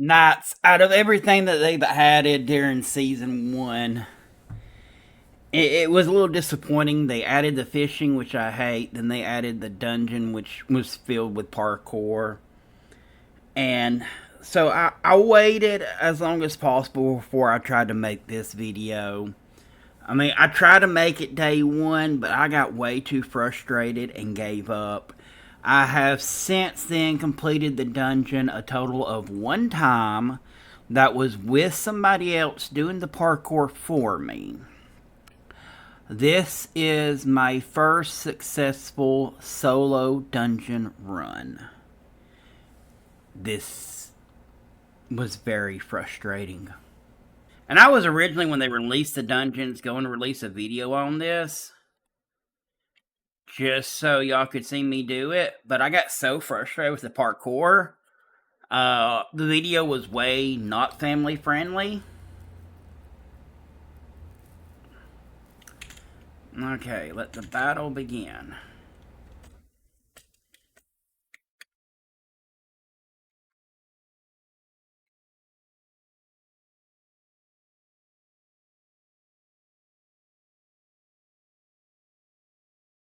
Nights, out of everything that they've added during season 1, it was a little disappointing. They added the fishing, which I hate. Then they added the dungeon, which was filled with parkour. And so I waited as long as possible before I tried to make this video. I mean, I tried to make it day 1, but I got way too frustrated and gave up. I have since then completed the dungeon a total of 1 time. That was with somebody else doing the parkour for me. This is my first successful solo dungeon run. This was very frustrating. And I was originally, when they released the dungeons, going to release a video on this, just so y'all could see me do it. But I got so frustrated with the parkour. The video was way not family friendly. Okay, let the battle begin.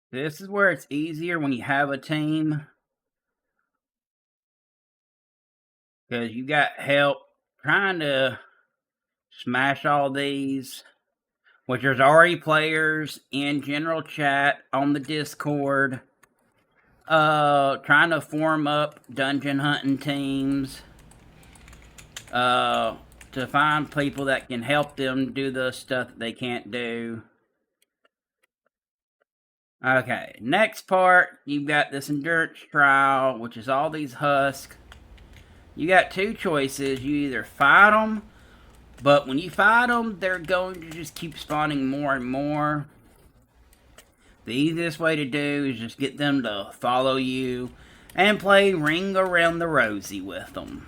This is where it's easier when you have a team, because you got help trying to smash all these, which there's already players in general chat on the Discord, trying to form up dungeon hunting teams, to find people that can help them do the stuff that they can't do. Okay, next part, you've got this endurance trial, which is all these husks. You got 2 choices. You either fight them, but when you fight them, they're going to just keep spawning more and more. The easiest way to do is just get them to follow you and play Ring Around the Rosie with them.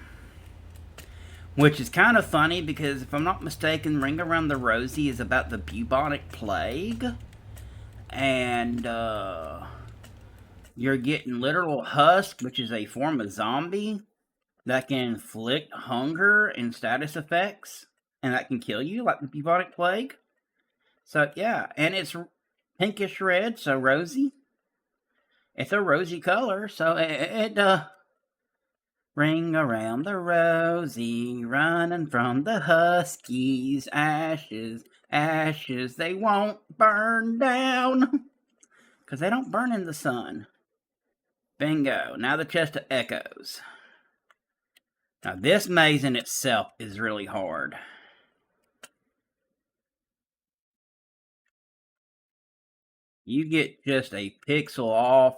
Which is kind of funny because, if I'm not mistaken, Ring Around the Rosie is about the bubonic plague. And you're getting literal husk, which is a form of zombie that can inflict hunger and status effects, and that can kill you like the bubonic plague. So yeah, and it's pinkish red, so rosy. It's a rosy color, so it ring around the rosy, running from the huskies. Ashes, ashes, they won't burn down, because they don't burn in the sun. Bingo. Now the chest of echoes. Now this maze in itself is really hard. You get just a pixel off.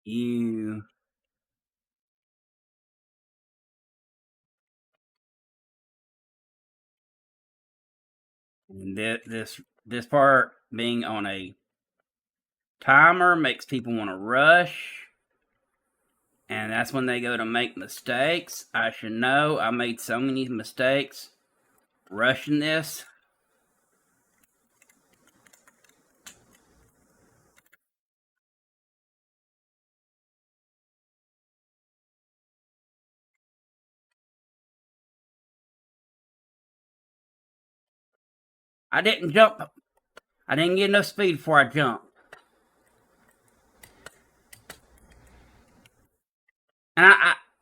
You and this part being on a timer makes people want to rush, and that's when they go to make mistakes. I should know. I made so many mistakes rushing this. I didn't jump. I didn't get enough speed before I jumped. And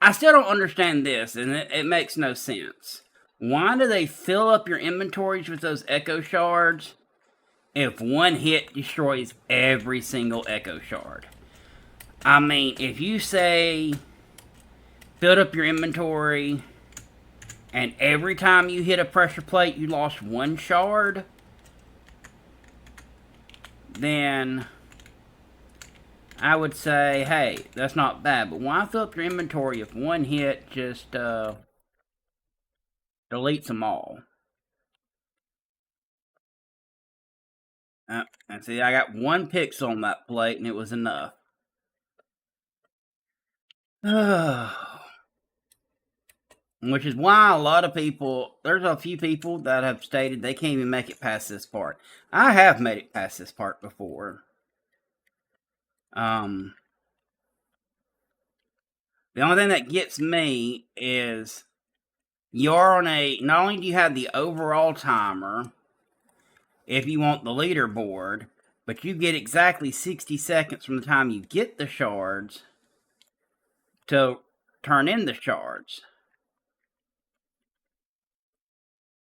I still don't understand this, and it makes no sense. Why do they fill up your inventories with those echo shards if one hit destroys every single echo shard? I mean, if you say filled up your inventory and every time you hit a pressure plate you lost 1 shard, then I would say, hey, that's not bad. But why fill up your inventory if one hit just deletes them all? And see, I got 1 pixel on that plate, and it was enough. Which is why a lot of people, there's a few people that have stated they can't even make it past this part. I have made it past this part before. The only thing that gets me is you're on a. Not only do you have the overall timer, if you want the leaderboard, but you get exactly 60 seconds from the time you get the shards to turn in the shards.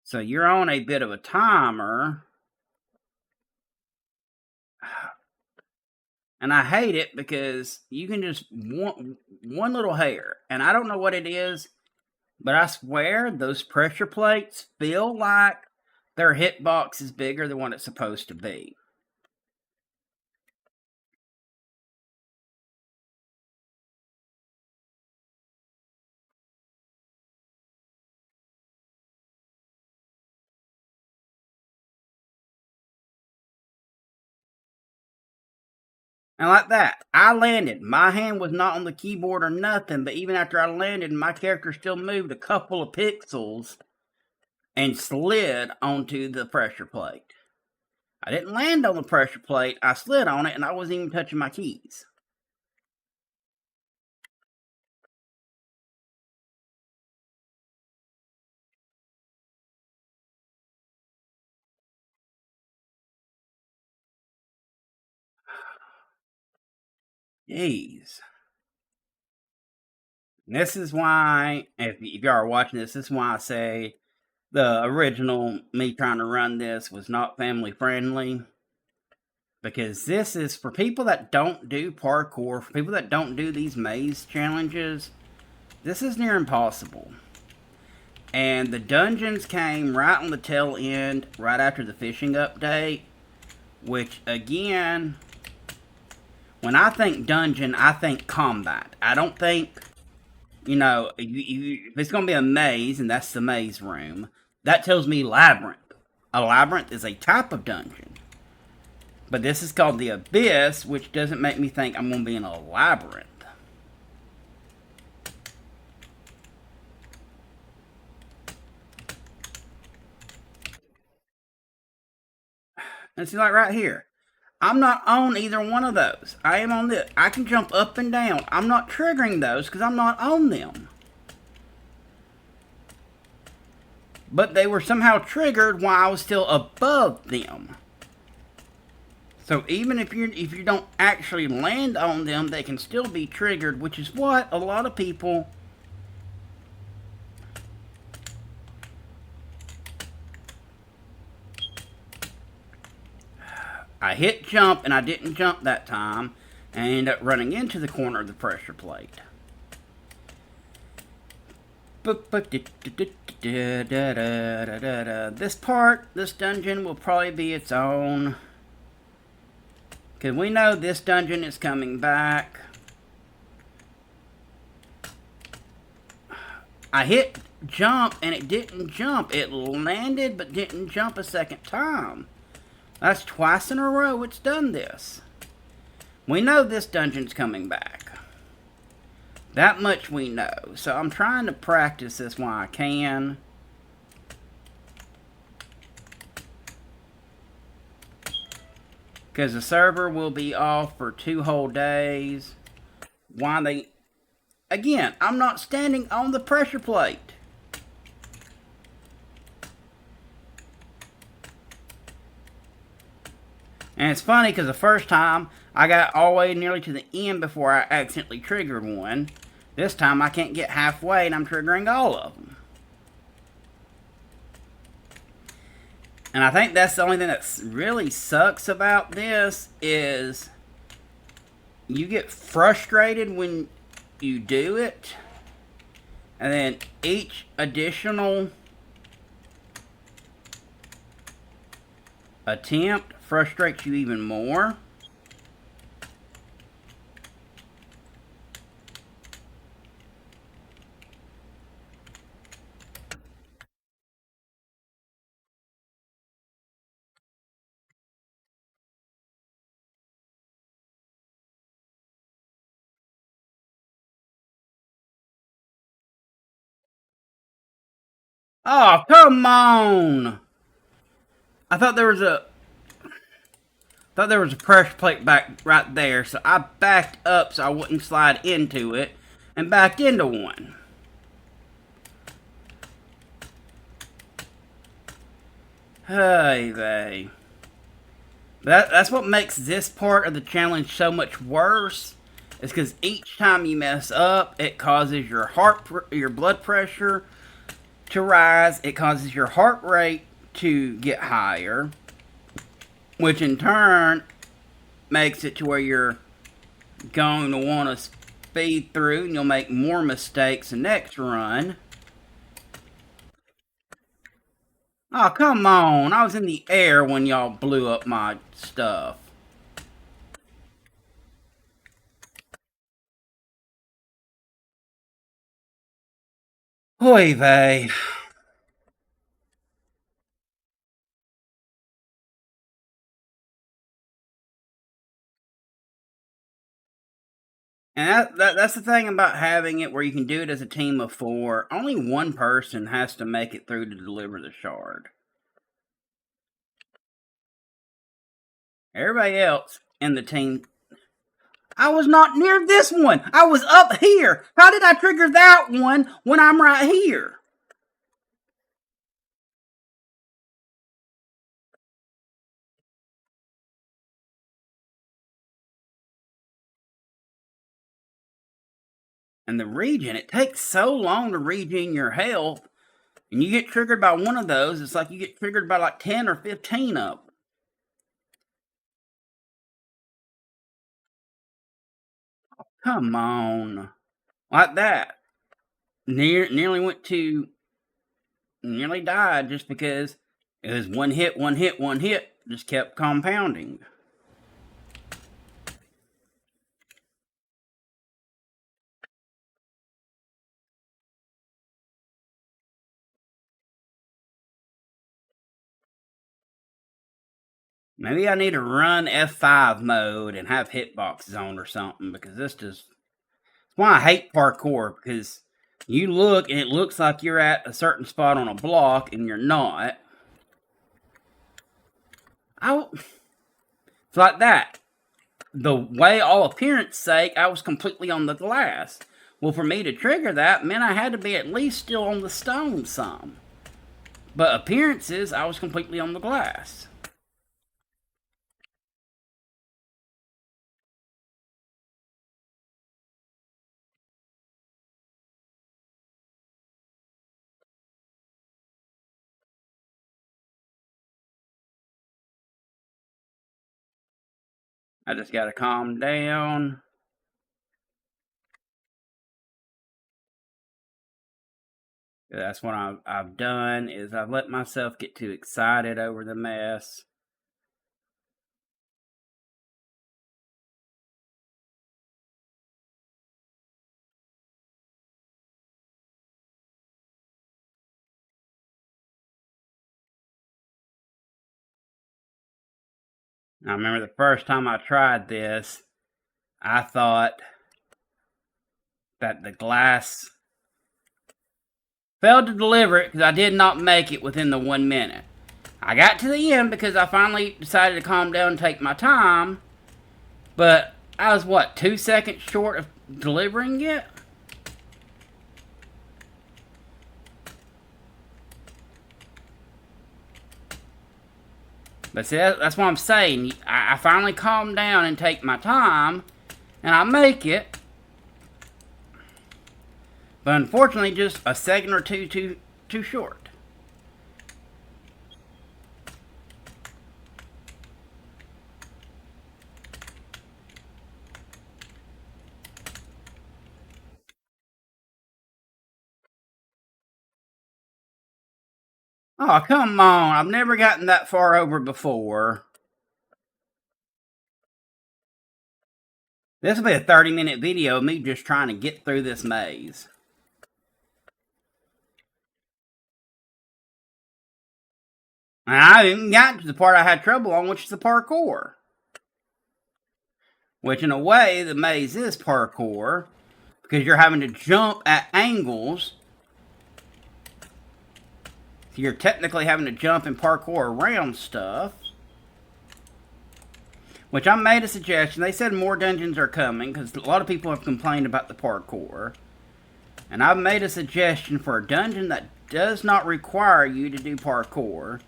So you're on a bit of a timer. And I hate it because you can just one little hair. And I don't know what it is, but I swear those pressure plates feel like their hitbox is bigger than what it's supposed to be. And like that, I landed. My hand was not on the keyboard or nothing, but even after I landed, my character still moved a couple of pixels and slid onto the pressure plate. I didn't land on the pressure plate, I slid on it, and I wasn't even touching my keys. Jeez. This is why, if you are watching this is why I say the original me trying to run this was not family friendly. Because this is for people that don't do parkour, for people that don't do these maze challenges, this is near impossible. And the dungeons came right on the tail end, right after the fishing update, which again, when I think dungeon, I think combat. I don't think, if it's going to be a maze, and that's the maze room, that tells me labyrinth. A labyrinth is a type of dungeon. But this is called the Abyss, which doesn't make me think I'm going to be in a labyrinth. And see, like right here, I'm not on either one of those. I am on this. I can jump up and down. I'm not triggering those because I'm not on them. But they were somehow triggered while I was still above them. So even if you don't actually land on them, they can still be triggered, which is what a lot of people I hit jump and I didn't jump that time and I ended up running into the corner of the pressure plate. This dungeon will probably be its own. Because we know this dungeon is coming back. I hit jump and it didn't jump. It landed but didn't jump a second time. That's twice in a row it's done this. We know this dungeon's coming back. That much we know. So I'm trying to practice this while I can. Because the server will be off for 2 whole days. Why they... Again, I'm not standing on the pressure plate. And it's funny because the first time I got all the way nearly to the end before I accidentally triggered one. This time I can't get halfway and I'm triggering all of them. And I think that's the only thing that really sucks about this is you get frustrated when you do it. And then each additional attempt frustrates you even more. Oh, come on! I thought there was a pressure plate back right there, so I backed up so I wouldn't slide into it. and back into one. Hey, vey. That's what makes this part of the challenge so much worse. Is because each time you mess up, it causes your blood pressure to rise. It causes your heart rate to get higher, which in turn makes it to where you're going to want to speed through, and you'll make more mistakes the next run. Oh, come on. I was in the air when y'all blew up my stuff. Oy vey. And that's the thing about having it where you can do it as a team of 4. Only one person has to make it through to deliver the shard. Everybody else in the team. I was not near this one. I was up here. How did I trigger that one when I'm right here? And the regen, it takes so long to regen your health. And you get triggered by one of those, it's like you get triggered by like 10 or 15 of them. Come on. Like that. Nearly died just because it was one hit, one hit, one hit. Just kept compounding. Maybe I need to run F5 mode and have hitboxes on or something, because this just... That's why I hate parkour, because you look and it looks like you're at a certain spot on a block and you're not. It's like that. The way all appearance sake, I was completely on the glass. Well, for me to trigger that meant I had to be at least still on the stone some. But appearances, I was completely on the glass. I just gotta calm down. That's what I've done, is I've let myself get too excited over the mess. I remember the first time I tried this, I thought that the glass failed to deliver it because I did not make it within the 1 minute. I got to the end because I finally decided to calm down and take my time, but I was, what, 2 seconds short of delivering it? But see, that's what I'm saying. I finally calm down and take my time, and I make it. But unfortunately, just a second or two too short. Oh, come on. I've never gotten that far over before. This will be a 30-minute video of me just trying to get through this maze. And I haven't even gotten to the part I had trouble on, which is the parkour. Which, in a way, the maze is parkour, because you're having to jump at angles. So you're technically having to jump and parkour around stuff. Which I made a suggestion. They said more dungeons are coming because a lot of people have complained about the parkour. And I've made a suggestion for a dungeon that does not require you to do parkour.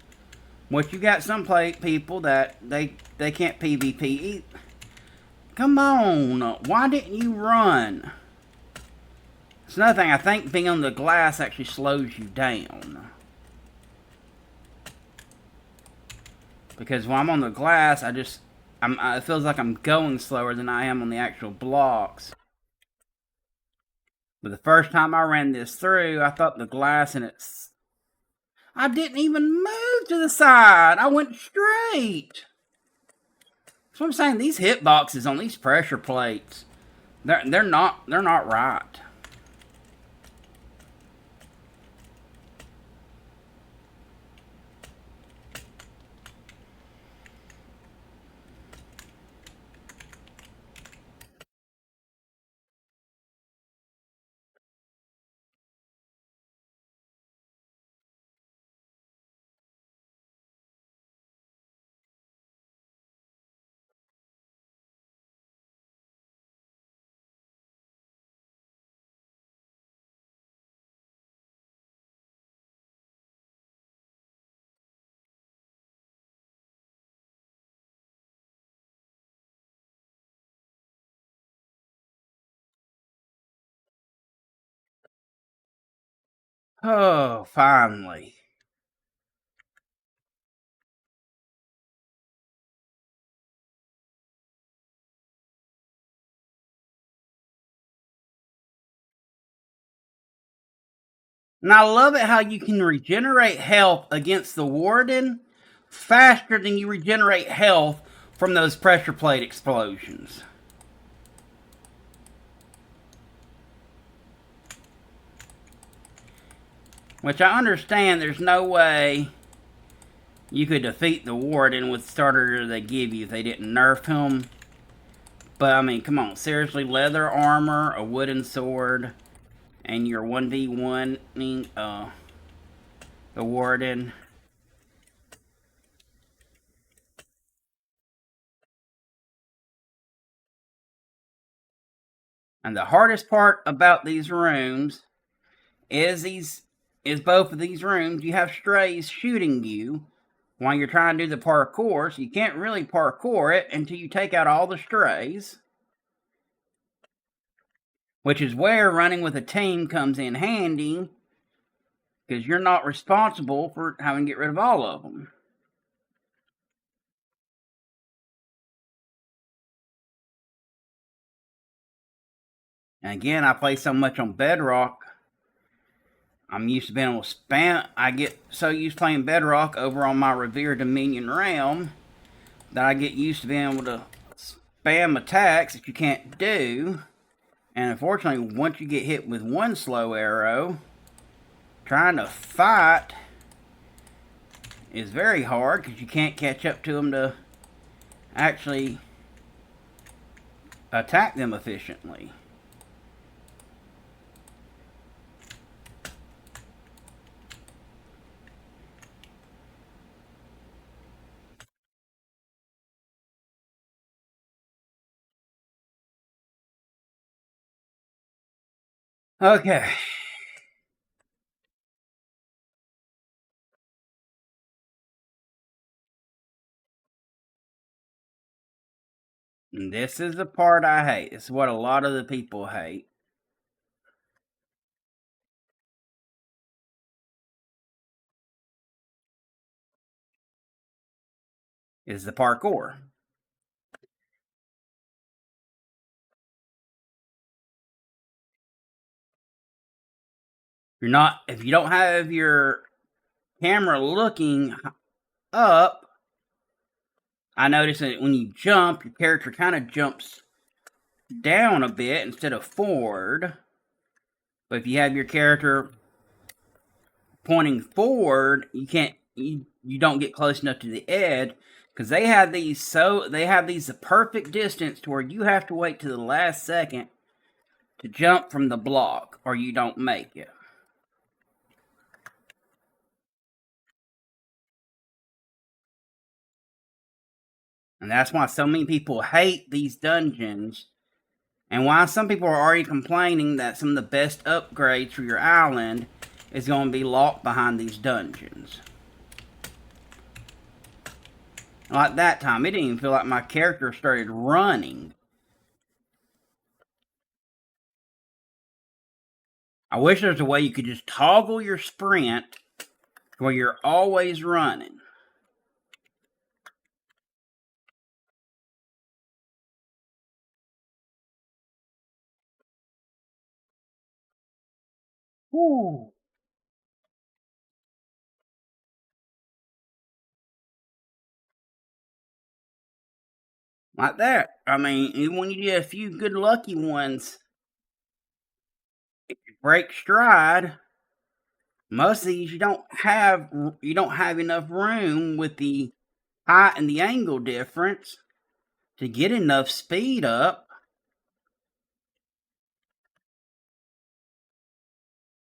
Which you got some people that they can't PvP. Come on, why didn't you run? It's another thing, I think being on the glass actually slows you down. Because when I'm on the glass, it feels like I'm going slower than I am on the actual blocks. But the first time I ran this through, I thought the glass and I didn't even move to the side. I went straight. That's what I'm saying. These hitboxes on these pressure plates, they're not right. Oh, finally. And I love it how you can regenerate health against the warden faster than you regenerate health from those pressure plate explosions. Which I understand there's no way you could defeat the warden with starter they give you if they didn't nerf him. But I mean, come on, seriously, leather armor, a wooden sword, and you're 1v1ing the warden. And the hardest part about these rooms is both of these rooms you have strays shooting you while you're trying to do the parkour, so you can't really parkour it until you take out all the strays. Which is where running with a team comes in handy, because you're not responsible for having to get rid of all of them. And again, I play so much on Bedrock, I'm used to being able to spam. I get so used to playing Bedrock over on my Revere Dominion realm that I get used to being able to spam attacks that you can't do. And unfortunately, once you get hit with one slow arrow, trying to fight is very hard because you can't catch up to them to actually attack them efficiently. Okay. And this is the part I hate. This is what a lot of the people hate. Is the parkour. If you don't have your camera looking up, I notice that when you jump, your character kind of jumps down a bit instead of forward. But if you have your character pointing forward, you don't get close enough to the edge because they have these the perfect distance to where you have to wait to the last second to jump from the block or you don't make it. And that's why so many people hate these dungeons, and why some people are already complaining that some of the best upgrades for your island is going to be locked behind these dungeons. Like that time, it didn't even feel like my character started running. I wish there was a way you could just toggle your sprint where you're always running. Woo. Like that. I mean, even when you get a few good lucky ones, if you break stride, most of these you don't have enough room with the height and the angle difference to get enough speed up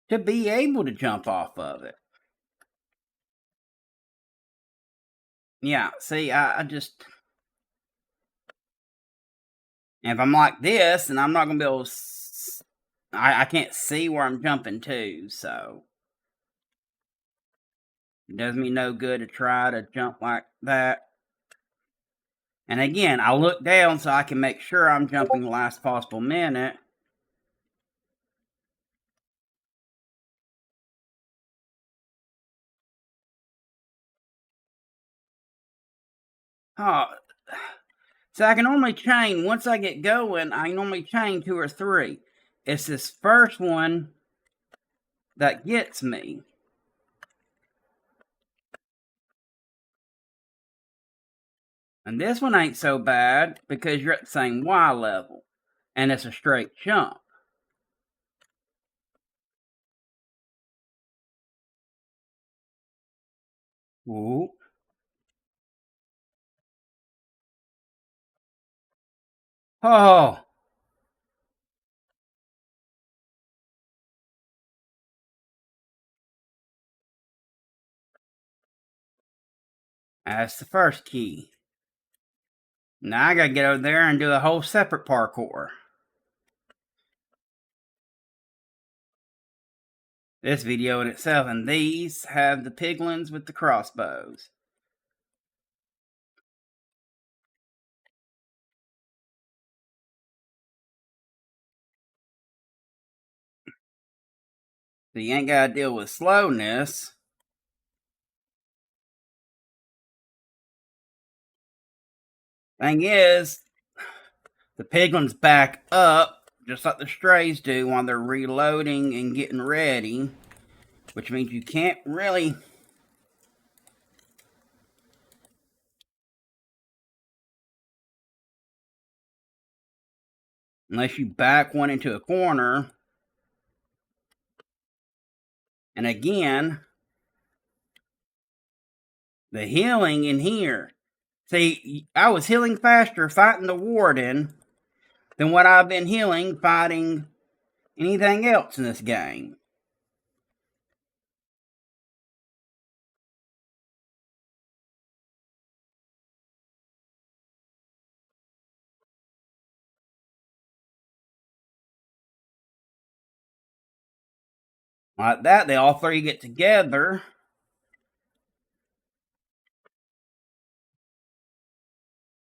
to be able to jump off of it. Yeah, see, I just, if I'm like this, and I'm not gonna be able to, I can't see where I'm jumping to, so it does me no good to try to jump like that. And again, I look down so I can make sure I'm jumping the last possible minute. Oh, so I can only chain, once I get going, I normally chain 2 or 3. It's this first one that gets me. And this one ain't so bad because you're at the same Y level. And it's a straight jump. Ooh. Oh, that's the first key. Now I gotta get over there and do a whole separate parkour. This video in itself, and these have the piglins with the crossbows. So you ain't gotta deal with slowness. Thing is, the piglins back up just like the strays do while they're reloading and getting ready, which means you can't really. Unless you back one into a corner. And again, the healing in here. See, I was healing faster fighting the warden than what I've been healing fighting anything else in this game. Like that, they all three get together.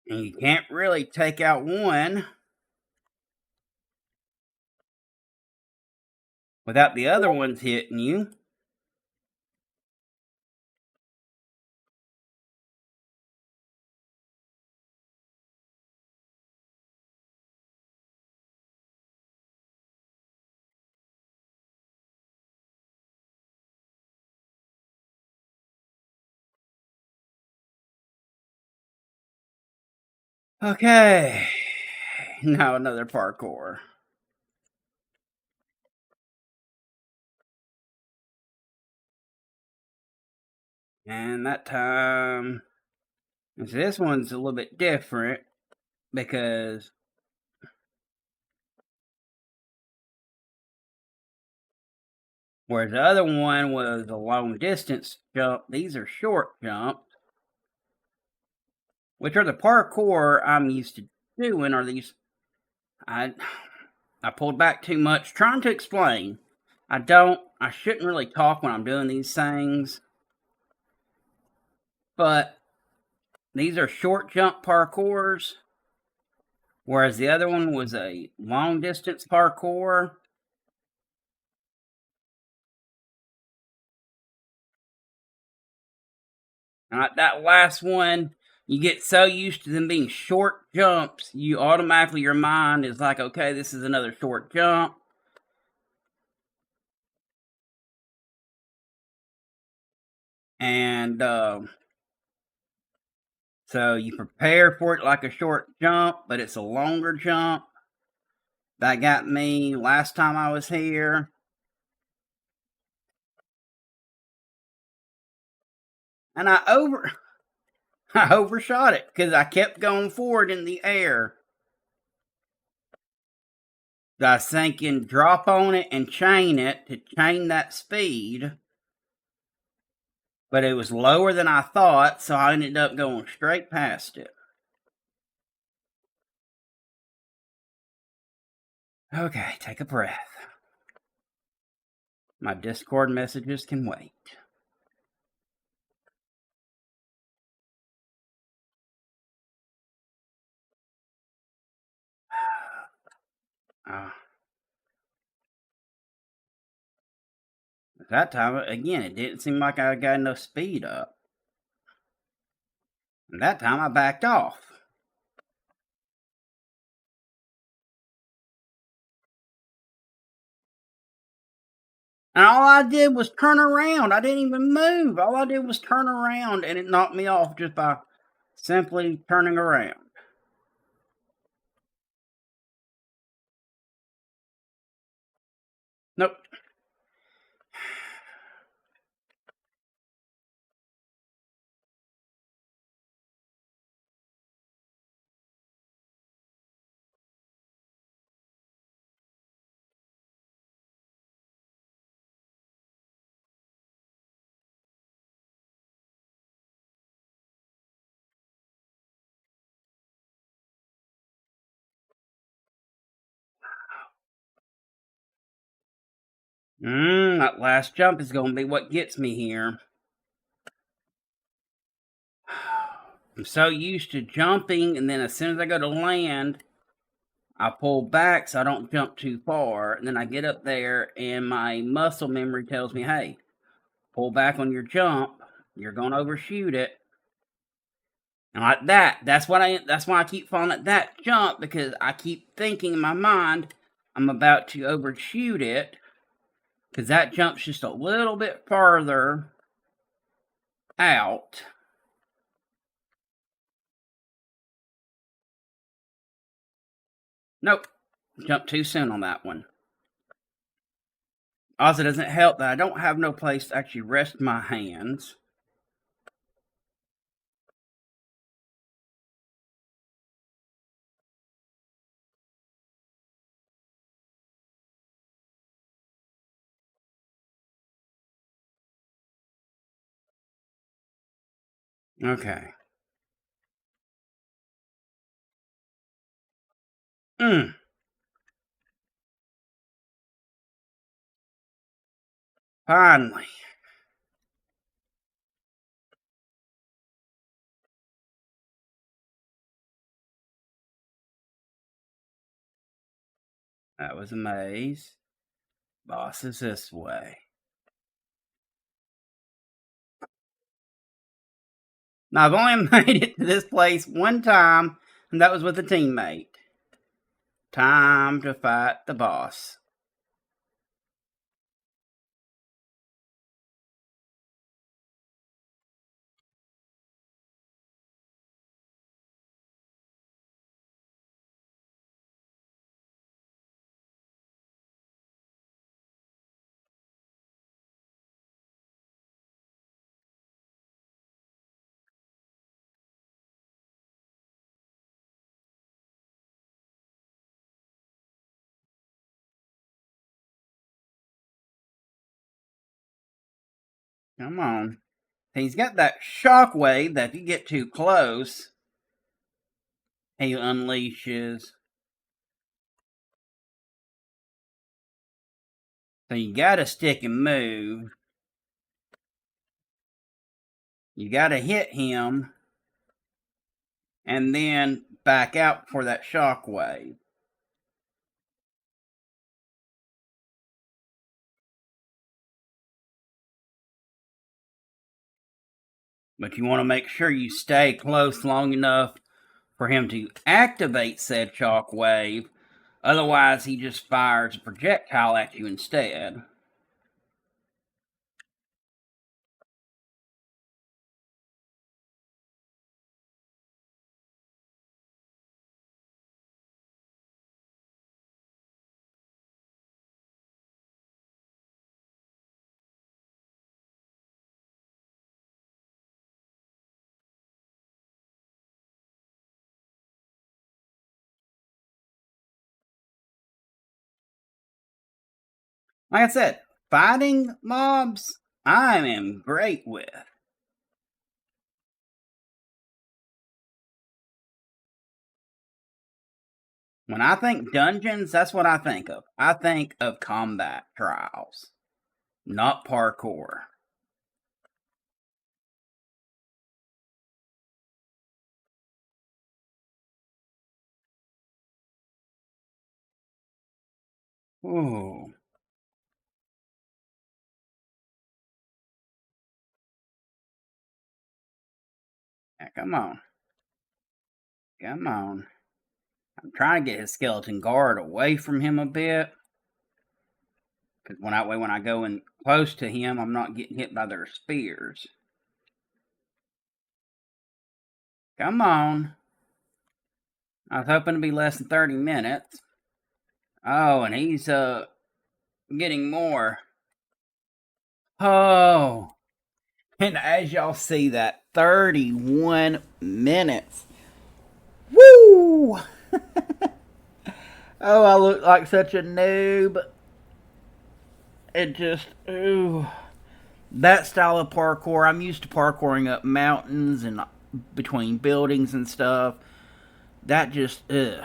And you can't really take out one without the other ones hitting you. Okay. Now another parkour. And that time, this one's a little bit different because whereas the other one was a long distance jump, these are short jumps. which are the parkour I'm used to doing, are these. I pulled back too much trying to explain. I shouldn't really talk when I'm doing these things, but these are short jump parkours, whereas the other one was a long distance parkour. That last one, you get so used to them being short jumps, you automatically, your mind is like, okay, this is another short jump. And so you prepare for it like a short jump, but it's a longer jump. That got me last time I was here. And I overshot it because I kept going forward in the air. I was thinking drop on it and chain it to chain that speed. But it was lower than I thought, so I ended up going straight past it. Okay, take a breath. My Discord messages can wait. That time, again, it didn't seem like I got enough speed up. And that time I backed off. And all I did was turn around. I didn't even move. All I did was turn around, and it knocked me off just by simply turning around. Nope. That last jump is going to be what gets me here. I'm so used to jumping, and then as soon as I go to land, I pull back so I don't jump too far. And then I get up there, and my muscle memory tells me, hey, pull back on your jump. You're going to overshoot it. And like that, that's why I keep falling at that jump, because I keep thinking in my mind, I'm about to overshoot it, because that jump's just a little bit farther out. Nope, jumped too soon on that one. Also, it doesn't help that I don't have no place to actually rest my hands. Okay. Finally. That was a maze. Boss is this way. Now, I've only made it to this place one time, and that was with a teammate. Time to fight the boss. Come on. He's got that shockwave that if you get too close, he unleashes. So you gotta stick and move. You gotta hit him. And then back out for that shockwave. But you want to make sure you stay close long enough for him to activate said shockwave. Otherwise, he just fires a projectile at you instead. Like I said, fighting mobs, I am great with. When I think dungeons, that's what I think of. I think of combat trials, not parkour. Ooh. Yeah, come on. Come on. I'm trying to get his skeleton guard away from him a bit. Because when I go in close to him, I'm not getting hit by their spears. Come on. I was hoping to be less than 30 minutes. Oh, and he's getting more. Oh. And as y'all see, that 31 minutes. Woo! Oh, I look like such a noob. It just, ooh. That style of parkour, I'm used to parkouring up mountains and between buildings and stuff. That just, ugh.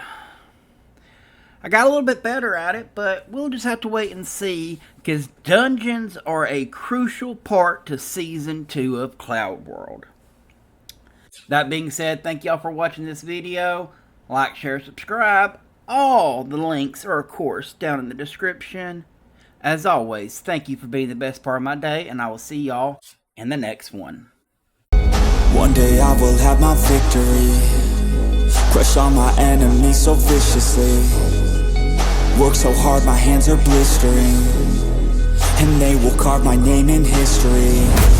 I got a little bit better at it, but we'll just have to wait and see, because dungeons are a crucial part to Season 2 of CloudWorld. That being said, thank y'all for watching this video. Like, share, subscribe. All the links are, of course, down in the description. As always, thank you for being the best part of my day, and I will see y'all in the next one. One day I will have my victory, crush all my enemies so viciously. Work so hard my hands are blistering, and they will carve my name in history.